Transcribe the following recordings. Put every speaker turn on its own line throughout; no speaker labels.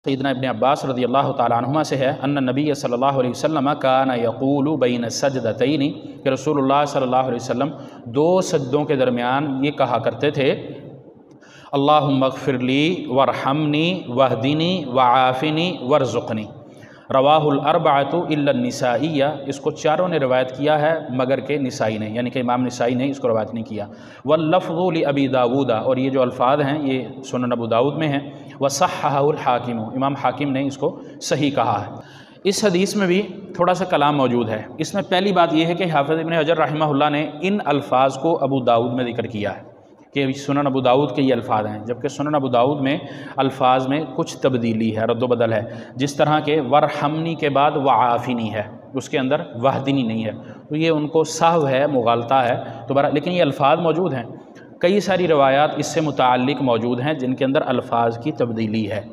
सैयदना इब्न अब्बास रज़ियल्लाहु ताला अन्हुमा से है अन्न नबी सल्लल्लाहु अलैहि वसल्लम कान यक़ूलु बैन सजदतैनि कि रसूलुल्लाह सल्लल्लाहु अलैहि वसल्लम दो सजदों के दरमियान ये कहा करते थे, अल्लाहुम्मा ग़फ़िरली वरहमनी वहदिनी वआफ़िनी वरज़ुक़नी। रवाहुल अर्बअतु इल्ला निसाइया, इसको चारों ने रिवायत किया है मगर के निसाई ने, यानी कि इमाम निसाई ने इसको रिवायत नहीं किया। वल्लफ़्ज़ु लि अबी दाऊद, और ये जो अल्फाज हैं ये सुनन अबू दाऊद में हैं। वसह्हहुल हाकिम, इमाम हाकिम ने इसको सही कहा है। इस हदीस में भी थोड़ा सा कलाम मौजूद है। इसमें पहली बात यह है कि हाफ़िज़ इब्न हजर रहमहुल्लाह ने इन अल्फाज को अबू दाऊद में ज़िक्र किया है कि सुनन अबू दाऊद के ये अल्फाज हैं, जबकि सुनन अबू दाऊद में अल्फाज में कुछ तब्दीली है, रद्द बदल है। जिस तरह के वरहमनी के बाद वआफ़िनी है, उसके अंदर वहदिनी नहीं है, तो ये उनको सहव है, मुगालता है दोबारा, लेकिन ये अल्फाज मौजूद हैं। कई सारी रवायात इससे मुताल्लिक़ मौजूद हैं जिनके अंदर अल्फाज की तब्दीली है।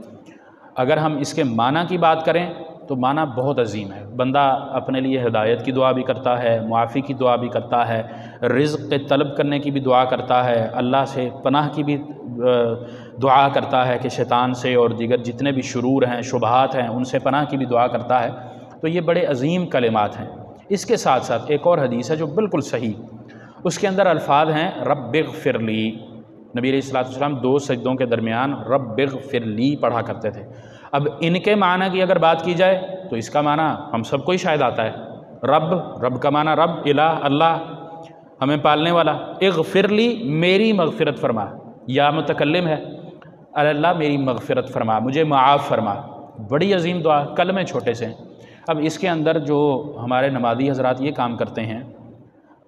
अगर हम इसके माना की बात करें तो माना बहुत अजीम है। बंदा अपने लिए हिदायत की दुआ भी करता है, मुआफ़ी की दुआ भी करता है, रिज़्क़ के तलब करने की भी दुआ करता है, अल्लाह से पनाह की भी दुआ करता है कि शैतान से और दीगर जितने भी शुरूर हैं, शुबहात हैं, उनसे पनाह की भी दुआ करता है। तो ये बड़े अजीम कलिमात हैं। इसके साथ साथ एक और हदीस है जो बिल्कुल सही, उसके अंदर अल्फाज हैं रब्बिग़फ़िरली। नबी अलैहिस्सलातु वस्सलाम दो सजदों के दरमियान रब्बिग़फ़िरली पढ़ा करते थे। अब इनके माना की अगर बात की जाए तो इसका माना हम सबको ही शायद आता है। रब का माना रब, इलाह, अल्लाह, हमें पालने वाला। इग़फ़िरली, मेरी मग़फ़िरत फरमा, या मुतकल्लिम है, अल्लाह मेरी मग़फ़िरत फरमा, मुझे माफ़ फरमा। बड़ी अजीम दुआ, कलमे छोटे से। अब इसके अंदर जो हमारे नमाज़ी हज़रात ये काम करते हैं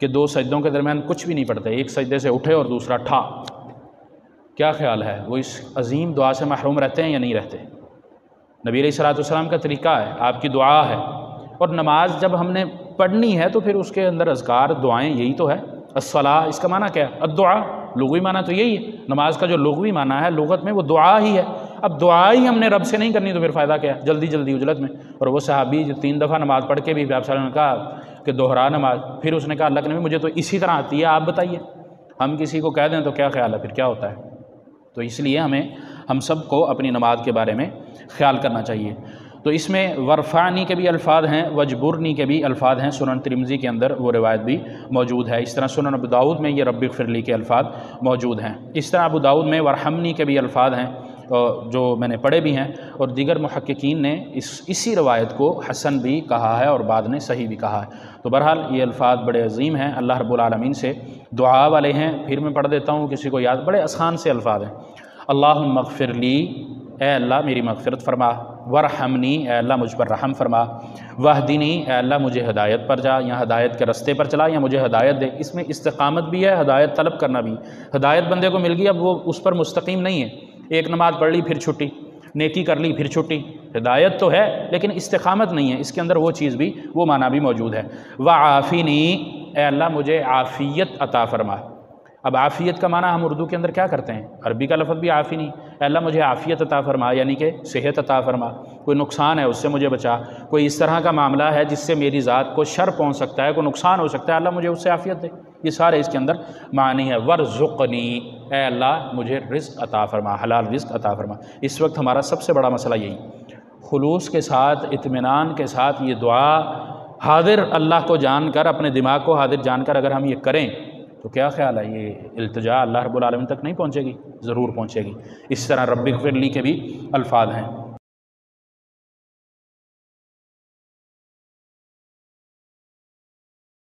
कि दो सजदों के दरमियान कुछ भी नहीं पढ़ते, एक सजदे से उठे और दूसरा ठा, क्या ख्याल है वो इस अजीम दुआ से महरूम रहते हैं या नहीं रहते? नबी अलैहिस्सलातु वस्सलाम का तरीक़ा है, आपकी दुआ है, और नमाज जब हमने पढ़नी है तो फिर उसके अंदर अज़कार दुआएं यही तो है। अस्सलाह, इसका माना क्या है? अद्दुआ, लुग़वी माना तो यही है। नमाज का जो लुग़वी माना है लुग़त में वो दुआ ही है। अब दुआ ही हमने रब से नहीं करनी तो फिर फ़ायदा क्या है जल्दी जल्दी उजलत में। और वो सहाबी जो 3 दफ़ा नमाज़ पढ़ के भी आप ने कहा कि दोहरा नमाज, फिर उसने कहा अल्लाह के नबी मुझे तो इसी तरह आती है, आप बताइए। हम किसी को कह दें तो क्या ख्याल है, फिर क्या होता है? तो इसलिए हम सबको अपनी नमाज के बारे में ख़्याल करना चाहिए। तो इसमें वरफ़ानी के भी अल्फाज हैं, वजबुरनी के भी अल्फाज हैं। सुनन तिरमिज़ी के अंदर वो रिवायत भी मौजूद है। इस तरह सुनन अबू दाऊद में ये रब्बिग़फ़िरली के अल्फाज मौजूद हैं। इस तरह अबू दाऊद में वरहमनी के भी अल्फाज हैं जो मैंने पढ़े भी हैं, और दीगर मुहक्किकीन ने इसी रवायत को हसन भी कहा है और बाद ने सही भी कहा है। तो बहरहाल ये अल्फाज बड़े अजीम हैं, अल्लाह रब्बुल आलमीन से दुआ वाले हैं। फिर मैं पढ़ देता हूँ, किसी को याद, बड़े आसान से अल्फाज हैं। अल्लाहुम्मा ग़फ़िरली, ए अल्लाह मेरी मग़फ़िरत फरमा, वरहमनी, ए अल्लाह मुझ पर रहम फरमा, वहदिनी, ए अल्लाह मुझे हिदायत पर जा, या हिदायत के रस्ते पर चला, या मुझे हिदायत दे। इसमें इस्तिक़ामत भी है, हिदायत तलब करना भी। हिदायत बंदे को मिल गई, अब वो उस पर मुस्तकीम नहीं है। एक नमाज़ पढ़ ली फिर छुट्टी, नेकी कर ली फिर छुट्टी। हिदायत तो है लेकिन इस्तिक़ामत नहीं है। इसके अंदर वो चीज़ भी, वो माना भी मौजूद है। वआफ़िनी, ए अल्लाह मुझे आफ़ियत अता फरमा। अब आफ़ियत का माना हम उर्दू के अंदर क्या करते हैं? अरबी का लफ्ज़ भी आफ़िनी, अल्लाह मुझे आफ़ियत अता फरमा, यानी कि सेहत अता फरमा। कोई नुकसान है उससे मुझे बचा, कोई इस तरह का मामला है जिससे मेरी ज़ात को शर पहुँच सकता है, कोई नुकसान हो सकता है, अल्लाह मुझे उससे आफ़ियत दे। ये सारे इसके अंदर मानी है। वरज़ुक़नी, ए अल्लाह मुझे रिज़्क़ अता फरमा, हलाल रिज़्क़ अता फरमा। इस वक्त हमारा सबसे बड़ा मसला यही, खुलूस के साथ, इत्मीनान के साथ ये दुआ हाज़िर अल्लाह को जानकर, अपने दिमाग को हाज़िर जानकर अगर हम ये करें तो क्या ख्याल है, ये इल्तिजा अल्लाह रब्बुल आलमीन तक नहीं पहुँचेगी? ज़रूर पहुँचेगी। इस तरह रब्बिग़फ़िरली के भी अल्फाज हैं।